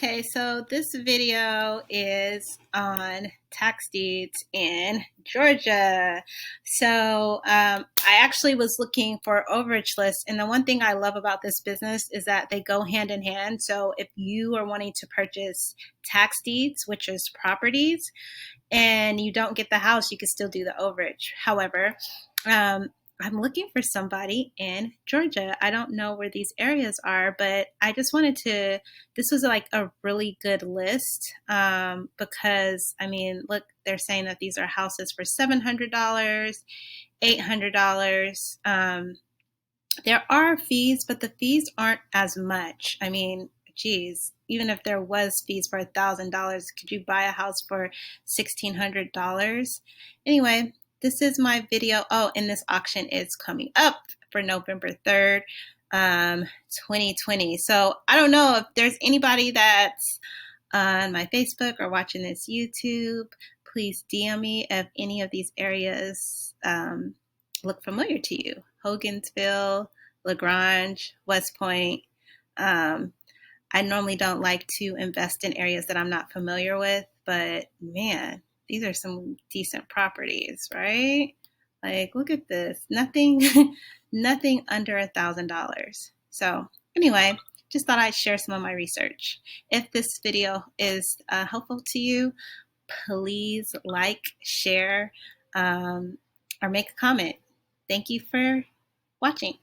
Okay, so this video is on tax deeds in Georgia. I actually was looking for overage lists, and the one thing I love about this business is that they go hand in hand. So if you are wanting to purchase tax deeds, which is properties, and you don't get the house, you can still do the overage. However, I'm looking for somebody in Georgia. I don't know where these areas are, but I just wanted to, this was like a really good list because, I mean, look, they're saying that these are houses for $700, $800. There are fees, but the fees aren't as much. I mean, geez, even if there was fees for $1,000, could you buy a house for $1,600? Anyway, this is my video. Oh, and this auction is coming up for November 3rd, 2020. So I don't know if there's anybody that's on my Facebook or watching this YouTube. Please DM me if any of these areas look familiar to you. Hogansville, LaGrange, West Point. I normally don't like to invest in areas that I'm not familiar with, but man, these are some decent properties, right? Like, look at this. Nothing, nothing under $1,000. So anyway, just thought I'd share some of my research. If this video is helpful to you, please like, share, or make a comment. Thank you for watching.